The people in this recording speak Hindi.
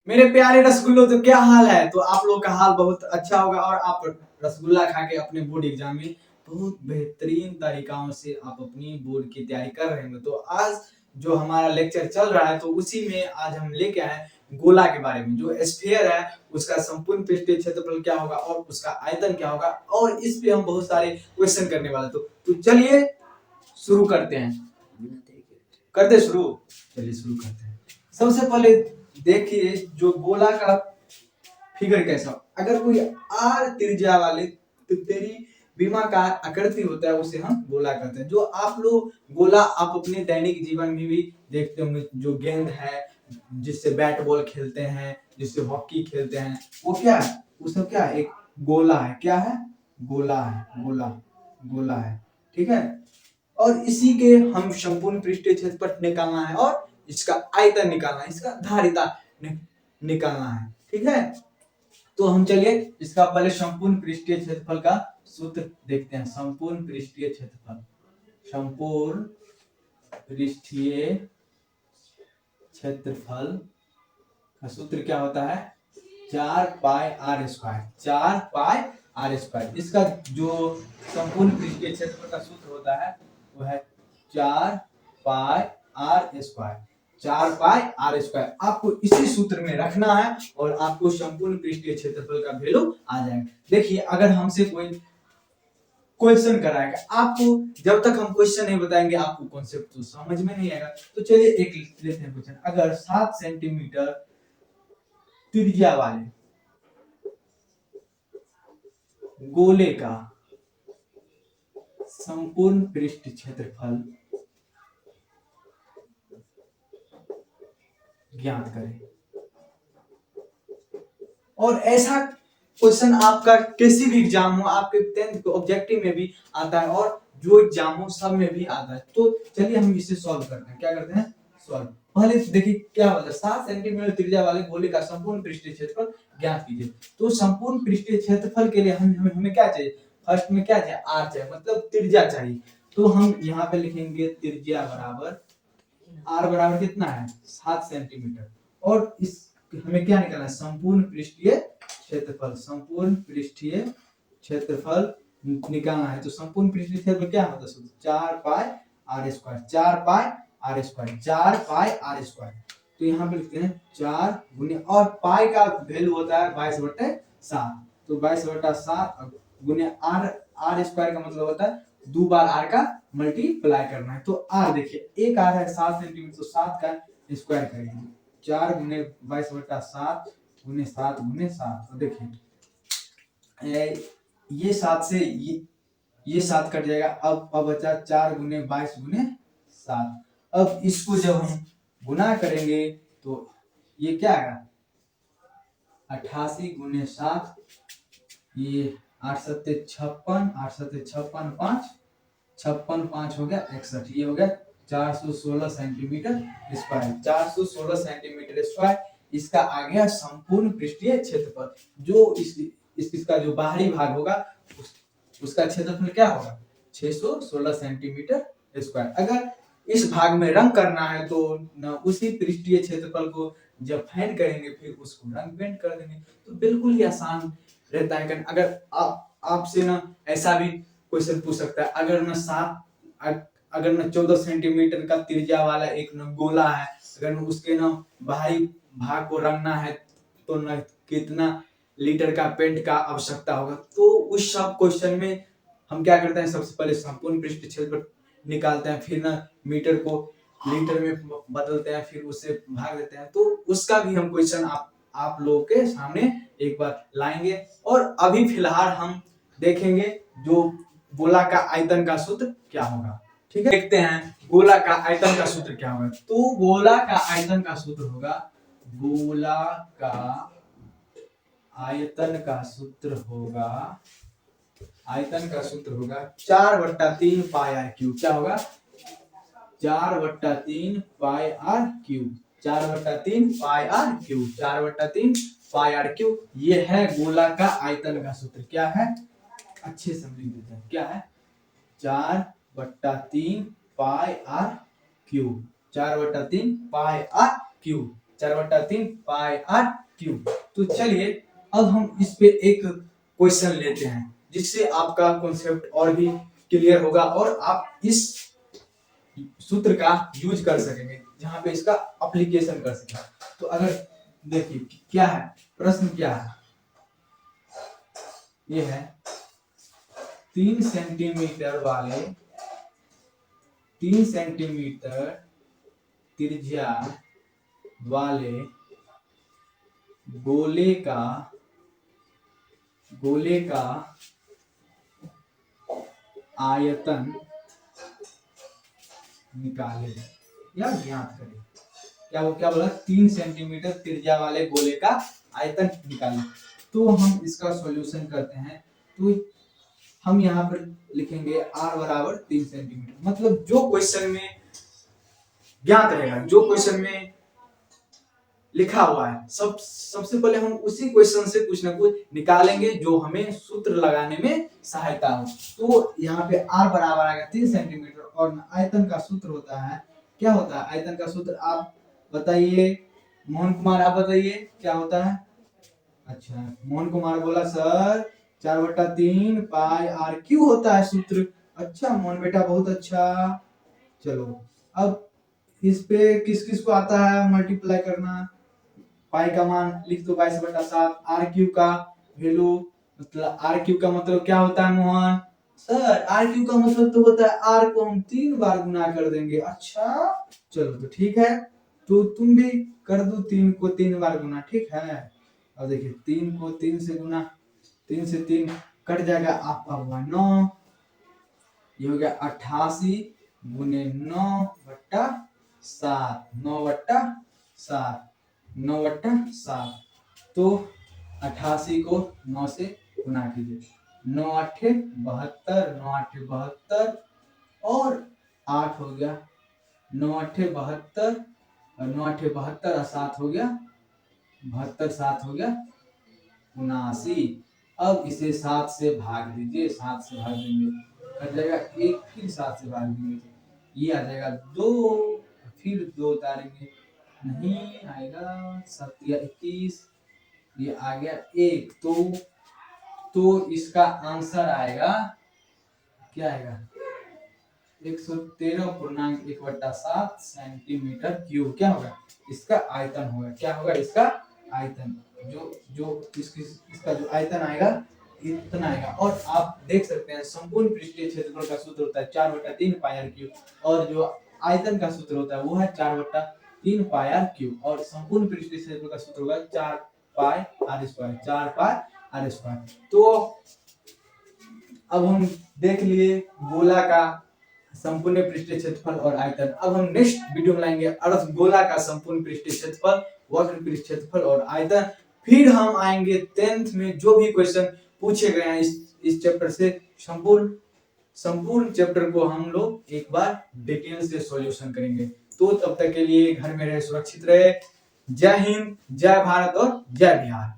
मेरे प्यारे रसगुल्लो, तो क्या हाल है? तो आप लोग का हाल बहुत अच्छा होगा और आप रसगुल्ला खा के अपने बोर्ड एग्जाम में बहुत बेहतरीन तरीकाओं से आप अपनी बोर्ड की तैयारी कर रहे होंगे। तो आज जो हमारा लेक्चर चल रहा है, तो उसी में आज हम लेके आए गोला के बारे में। जो स्फीयर है उसका संपूर्ण पृष्ठीय क्षेत्रफल क्या होगा और उसका आयतन क्या होगा, और इस पे हम बहुत सारे क्वेश्चन करने वाले। तो चलिए शुरू करते हैं। करते शुरू चलिए शुरू करते हैं। सबसे पहले देखिए जो गोला का फिगर कैसा, अगर कोई आर त्रिज्या वाले तेरी बीमाकार आकृति होता है उसे हम गोला कहते हैं। जो आप लोग गोला आप अपने दैनिक जीवन में भी देखते होंगे, जो गेंद है जिससे बैट बॉल खेलते हैं, जिससे हॉकी खेलते हैं, वो क्या है? उसमें क्या है? एक गोला है। क्या है? गोला है। गोला गोला है, ठीक है। और इसी के हम संपूर्ण पृष्ठीय क्षेत्रफल निकालना है और इसका आयतन निकालना है, इसका धारिता निकालना है, ठीक है। तो हम चलिए इसका पहले संपूर्ण पृष्ठीय क्षेत्रफल का सूत्र देखते हैं। संपूर्ण पृष्ठीय क्षेत्रफल, संपूर्ण पृष्ठीय क्षेत्रफल का सूत्र क्या होता है? 4πr²। 4πr²। इसका जो संपूर्ण पृष्ठीय क्षेत्रफल का सूत्र होता है वो है 4πr²। 4πr²। आपको इसी सूत्र में रखना है और आपको संपूर्ण पृष्ठीय क्षेत्रफल का वैल्यू आ जाएगा। देखिए अगर हमसे कोई क्वेश्चन कराएगा, आपको जब तक हम क्वेश्चन नहीं बताएंगे आपको कॉन्सेप्ट तो समझ में नहीं आएगा। तो चलिए एक लेते हैं क्वेश्चन। अगर 7 सेंटीमीटर त्रिज्या वाले गोले का संपूर्ण पृष्ठ क्षेत्रफल ज्ञात करें। और ऐसा क्वेश्चन आपका किसी भी एग्जाम हो, आपके 10th के ऑब्जेक्टिव में भी आता है और जो एग्जाम हो सब में भी आता है। तो चलिए हम इसे सॉल्व करते हैं। क्या करते हैं? सॉल्व। पहले देखिए क्या होता है। 7 सेंटीमीटर त्रिज्या वाले गोले का संपूर्ण पृष्ठीय क्षेत्रफल ज्ञात कीजिए। तो संपूर्ण पृष्ठीय क्षेत्रफल के लिए हमें क्या चाहिए? फर्स्ट में क्या चाहिए? आर चाहिए, मतलब त्रिज्या चाहिए। तो हम यहाँ पे लिखेंगे त्रिज्या बराबर आर बराबर कितना है? 7 सेंटीमीटर। और इस हमें क्या निकालना है? संपूर्ण पृष्ठीय क्षेत्रफल। संपूर्ण पृष्ठीय क्षेत्रफल निकालना है। तो संपूर्ण पृष्ठीय क्षेत्रफल क्या होता है? 4πr²। 4πr²। 4πr²। तो यहाँ पे लिखते हैं 4 गुने, और पाई का वैल्यू होता है 22/7। तो 22/7 गुने r² का मतलब होता है 2 बार r का मल्टीप्लाई करना है। तो r देखिए एक r है 7 सेंटीमीटर, तो 7 का स्क्वायर करेंगे। 4 गुने 22/7 गुने 7 गुने 7। तो देखिए ये 7 से ये 7 कट जाएगा। अब बचा 4 गुने 22 गुने 7। अब इसको जब हम गुना करेंगे तो ये क्या आएगा? 88 गुने 7, ये 8 सत्ते 56, 8 सत्ते 56, 5 56, 5 हो गया 61। ये हो गया 416 सेंटीमीटर स्क्वायर। 416 सेंटीमीटर स्क्वायर इसका आ गया संपूर्ण पृष्ठीय क्षेत्रफल। जो इसका जो बाहरी भाग होगा उसका क्षेत्रफल क्या होगा? 616 सेंटीमीटर स्क्वायर। अगर इस भाग में रंग करना है तो न उसी पृष्ठीय क्षेत्रफल को जब फाइंड करेंगे फिर उसको रंग पेंट कर देंगे। तो बिल्कुल ही आसान रहता है। अगर आपसे ना ऐसा भी क्वेश्चन पूछ सकता है, अगर न 14 सेंटीमीटर का त्रिज्या वाला एक न गोला है, अगर न उसके न बाहरी भाग को रंगना है तो न कितना लीटर का पेंट का आवश्यकता होगा। तो उस सब क्वेश्चन में हम क्या करते हैं? सबसे पहले संपूर्ण पृष्ठ क्षेत्रफल निकालते हैं, फिर ना मीटर को लीटर में बदलते हैं, फिर उससे भाग देते हैं। तो उसका भी हम क्वेश्चन आप लोगों के सामने एक बार लाएंगे। और अभी फिलहाल हम देखेंगे जो गोला का आयतन का सूत्र क्या होगा, ठीक है। देखते हैं गोला का आयतन का सूत्र क्या होगा। तो गोला का आयतन का सूत्र होगा, गोला का आयतन का सूत्र होगा, आयतन का सूत्र होगा 4/3 पाई आर क्यूब। क्या होगा? 4/3 pi r cube. 4/3 pi r cube. 4/3 pi r cube. ये है गोला का आयतन का सूत्र। क्या है? अच्छे से लिख देते हैं। क्या है? 4/3 pi r cube. 4/3 pi r cube. 4/3 pi r cube. तो चलिए अब हम इस पे एक क्वेश्चन लेते हैं जिससे आपका कॉन्सेप्ट और भी क्लियर होगा और आप इस सूत्र का यूज कर सकेंगे जहां पे इसका एप्लीकेशन कर सकेंगे। तो अगर देखिए क्या है प्रश्न, क्या है ये है 3 सेंटीमीटर वाले 3 सेंटीमीटर त्रिज्या वाले गोले का आयतन निकाले या ज्ञात करें। क्या बोला, 3 सेंटीमीटर त्रिज्या वाले गोले का आयतन निकालें। तो हम इसका सॉल्यूशन करते हैं। तो हम यहाँ पर लिखेंगे r बराबर 3 सेंटीमीटर, मतलब जो क्वेश्चन में ज्ञात रहेगा, जो क्वेश्चन में लिखा हुआ है, सबसे पहले हम उसी क्वेश्चन से कुछ ना कुछ निकालेंगे जो हमें सूत्र लगाने में सहायता हो। तो यहाँ पे r बराबर आएगा 3 सेंटीमीटर और आयतन का सूत्र होता है, क्या होता है आयतन का सूत्र, आप बताइए मोहन कुमार, आप बताइए क्या होता है। अच्छा मोहन कुमार बोला सर 4/3 पाई आर क्यू होता है सूत्र। अच्छा मोहन बेटा बहुत अच्छा। चलो अब इस पे किस किस को आता है मल्टीप्लाई करना, पाई का मान लिख दो 22/7, आर क्यू का वैल्यू, मतलब आर क्यू का मतलब क्या होता है मोहन, सर आर क्यू का मतलब तो होता है आर को हम 3 बार गुना कर देंगे। अच्छा चलो तो ठीक है, तो तुम भी कर दो 3 को 3 बार गुना, ठीक है। अब देखिए 3 को 3 से गुना, 3 से 3 कट जाएगा, आपका हुआ 9, ये हो गया 88 गुने 9/7, 9/7, 9/7। तो 88 को 9 से गुना कीजिए, 9 8 72, 9 8 72 और 8 हो गया, 9 8 72 और 9 8 72 और 7 हो गया 72, 7 हो गया 79। अब इसे 7 से भाग दीजिए, 7 से भाग देंगे कट जाएगा 1, फिर 7 से भाग देंगे ये आ जाएगा 2, फिर 2 उतारेंगे नहीं आएगा, 7 या 21, ये आ गया 1। तो इसका आंसर आएगा, क्या आएगा 113.1/7 सेंटीमीटर क्यूब। क्या होगा इसका आयतन होगा, क्या होगा इसका आयतन, जो इसका जो आयतन आएगा इतना आएगा। और आप देख सकते हैं संपूर्ण पृष्ठीय क्षेत्रफल का सूत्र होता है 4/3 पाई आर क्यूब और जो आयतन का सूत्र होता है वो है 4/3 पाई आर क्यूब और संपूर्ण पृष्ठीय क्षेत्रफल का सूत्र होगा 4 pi r square, 4 pi r square. तो अब हम देख लिए गोला का संपूर्ण पृष्ठीय क्षेत्रफल और आयतन। अब हम नेक्स्ट वीडियो में लाएंगे अर्ध गोला का संपूर्ण पृष्ठीय क्षेत्रफल, वक्र पृष्ठीय क्षेत्रफल और आयतन। फिर हम आएंगे 10th में जो भी क्वेश्चन पूछे गए हैं इस चैप्टर से, संपूर्ण चैप्टर को हम लोग एक बार डिटेल से सॉल्यूशन करेंगे। तो तब तक के लिए घर में रहे, सुरक्षित रहे। जय हिंद, जय भारत और जय बिहार।